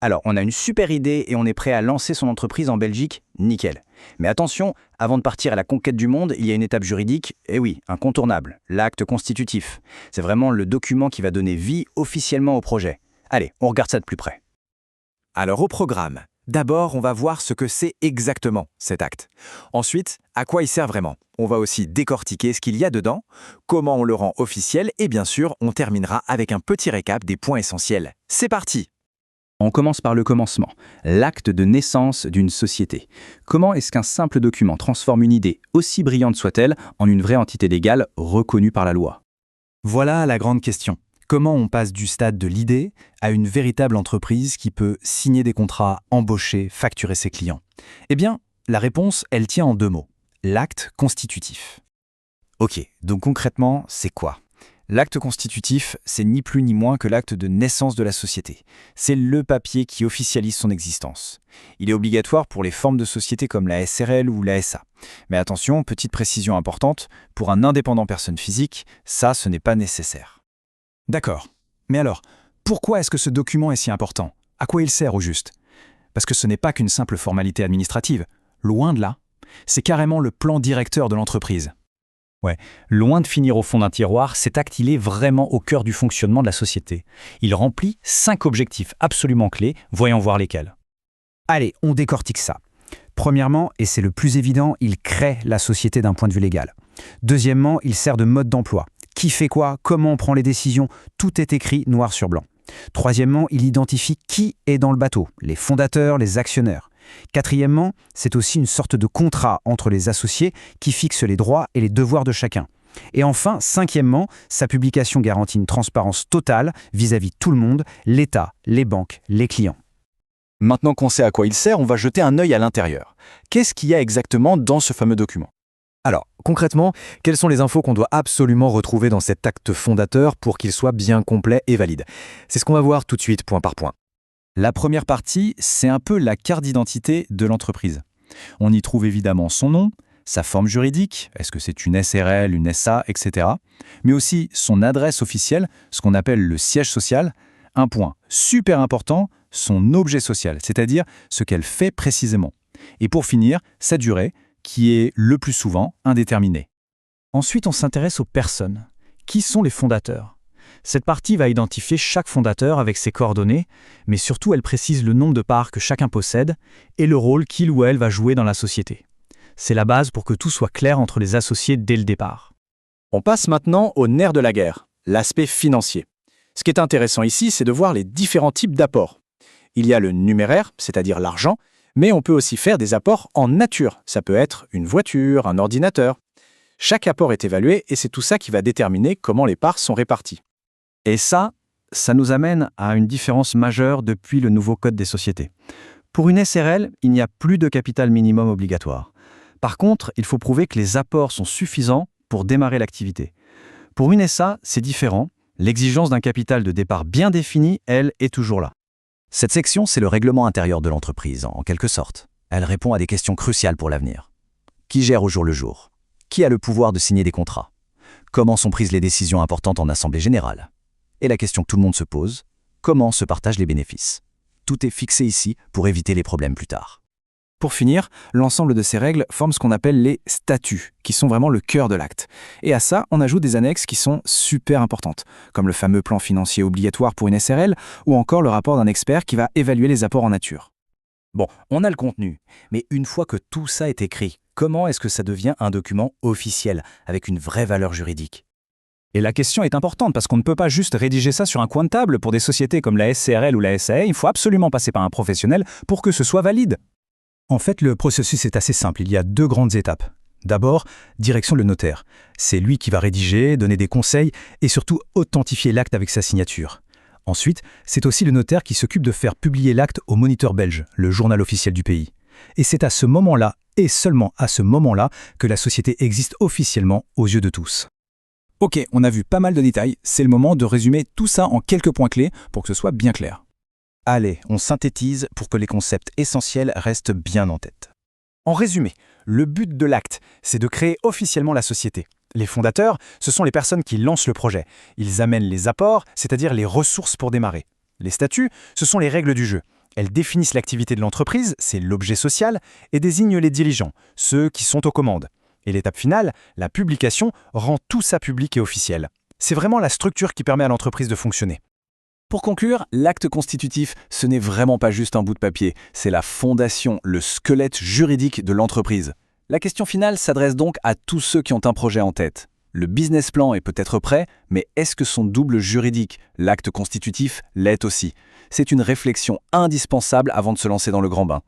Alors, on a une super idée et on est prêt à lancer son entreprise en Belgique, nickel. Mais attention, avant de partir à la conquête du monde, il y a une étape juridique, et oui, incontournable, l'acte constitutif. C'est vraiment le document qui va donner vie officiellement au projet. Allez, on regarde ça de plus près. Alors au programme, d'abord on va voir ce que c'est exactement cet acte. Ensuite, à quoi il sert vraiment. On va aussi décortiquer ce qu'il y a dedans, comment on le rend officiel et bien sûr, on terminera avec un petit récap des points essentiels. C'est parti! On commence par le commencement, l'acte de naissance d'une société. Comment est-ce qu'un simple document transforme une idée, aussi brillante soit-elle, en une vraie entité légale reconnue par la loi? Voilà la grande question. Comment on passe du stade de l'idée à une véritable entreprise qui peut signer des contrats, embaucher, facturer ses clients? Eh bien, la réponse, elle tient en 2 mots. L'acte constitutif. Ok, donc concrètement, c'est quoi? L'acte constitutif, c'est ni plus ni moins que l'acte de naissance de la société. C'est le papier qui officialise son existence. Il est obligatoire pour les formes de société comme la SRL ou la SA. Mais attention, petite précision importante, pour un indépendant personne physique, ça, ce n'est pas nécessaire. D'accord. Mais alors, pourquoi est-ce que ce document est si important? À quoi il sert au juste? Parce que ce n'est pas qu'une simple formalité administrative. Loin de là. C'est carrément le plan directeur de l'entreprise. Ouais, loin de finir au fond d'un tiroir, cet acte il est vraiment au cœur du fonctionnement de la société. Il remplit 5 objectifs absolument clés, voyons voir lesquels. Allez, on décortique ça. Premièrement, et c'est le plus évident, il crée la société d'un point de vue légal. Deuxièmement, il sert de mode d'emploi. Qui fait quoi? Comment on prend les décisions? Tout est écrit noir sur blanc. Troisièmement, il identifie qui est dans le bateau, les fondateurs, les actionnaires. Quatrièmement, c'est aussi une sorte de contrat entre les associés qui fixe les droits et les devoirs de chacun. Et enfin, cinquièmement, sa publication garantit une transparence totale vis-à-vis de tout le monde, l'État, les banques, les clients. Maintenant qu'on sait à quoi il sert, on va jeter un œil à l'intérieur. Qu'est-ce qu'il y a exactement dans ce fameux document? Alors, concrètement, quelles sont les infos qu'on doit absolument retrouver dans cet acte fondateur pour qu'il soit bien complet et valide? C'est ce qu'on va voir tout de suite, point par point. La première partie, c'est un peu la carte d'identité de l'entreprise. On y trouve évidemment son nom, sa forme juridique, est-ce que c'est une SRL, une SA, etc. Mais aussi son adresse officielle, ce qu'on appelle le siège social. Un point super important, son objet social, c'est-à-dire ce qu'elle fait précisément. Et pour finir, sa durée, qui est le plus souvent indéterminée. Ensuite, on s'intéresse aux personnes. Qui sont les fondateurs? Cette partie va identifier chaque fondateur avec ses coordonnées, mais surtout elle précise le nombre de parts que chacun possède et le rôle qu'il ou elle va jouer dans la société. C'est la base pour que tout soit clair entre les associés dès le départ. On passe maintenant au nerf de la guerre, l'aspect financier. Ce qui est intéressant ici, c'est de voir les différents types d'apports. Il y a le numéraire, c'est-à-dire l'argent, mais on peut aussi faire des apports en nature. Ça peut être une voiture, un ordinateur. Chaque apport est évalué et c'est tout ça qui va déterminer comment les parts sont réparties. Et ça nous amène à une différence majeure depuis le nouveau Code des sociétés. Pour une SRL, il n'y a plus de capital minimum obligatoire. Par contre, il faut prouver que les apports sont suffisants pour démarrer l'activité. Pour une SA, c'est différent. L'exigence d'un capital de départ bien défini, elle, est toujours là. Cette section, c'est le règlement intérieur de l'entreprise, en quelque sorte. Elle répond à des questions cruciales pour l'avenir. Qui gère au jour le jour? Qui a le pouvoir de signer des contrats? Comment sont prises les décisions importantes en assemblée générale? Et la question que tout le monde se pose, comment se partagent les bénéfices? Tout est fixé ici pour éviter les problèmes plus tard. Pour finir, l'ensemble de ces règles forme ce qu'on appelle les statuts, qui sont vraiment le cœur de l'acte. Et à ça, on ajoute des annexes qui sont super importantes, comme le fameux plan financier obligatoire pour une SRL, ou encore le rapport d'un expert qui va évaluer les apports en nature. Bon, on a le contenu, mais une fois que tout ça est écrit, comment est-ce que ça devient un document officiel, avec une vraie valeur juridique? Et la question est importante parce qu'on ne peut pas juste rédiger ça sur un coin de table pour des sociétés comme la SCRL ou la SAE, il faut absolument passer par un professionnel pour que ce soit valide. En fait, le processus est assez simple, il y a 2 grandes étapes. D'abord, direction le notaire. C'est lui qui va rédiger, donner des conseils et surtout authentifier l'acte avec sa signature. Ensuite, c'est aussi le notaire qui s'occupe de faire publier l'acte au Moniteur belge, le journal officiel du pays. Et c'est à ce moment-là, et seulement à ce moment-là, que la société existe officiellement aux yeux de tous. Ok, on a vu pas mal de détails, c'est le moment de résumer tout ça en quelques points clés pour que ce soit bien clair. Allez, on synthétise pour que les concepts essentiels restent bien en tête. En résumé, le but de l'acte, c'est de créer officiellement la société. Les fondateurs, ce sont les personnes qui lancent le projet. Ils amènent les apports, c'est-à-dire les ressources pour démarrer. Les statuts, ce sont les règles du jeu. Elles définissent l'activité de l'entreprise, c'est l'objet social, et désignent les dirigeants, ceux qui sont aux commandes. Et l'étape finale, la publication, rend tout ça public et officiel. C'est vraiment la structure qui permet à l'entreprise de fonctionner. Pour conclure, l'acte constitutif, ce n'est vraiment pas juste un bout de papier, c'est la fondation, le squelette juridique de l'entreprise. La question finale s'adresse donc à tous ceux qui ont un projet en tête. Le business plan est peut-être prêt, mais est-ce que son double juridique, l'acte constitutif, l'est aussi? C'est une réflexion indispensable avant de se lancer dans le grand bain.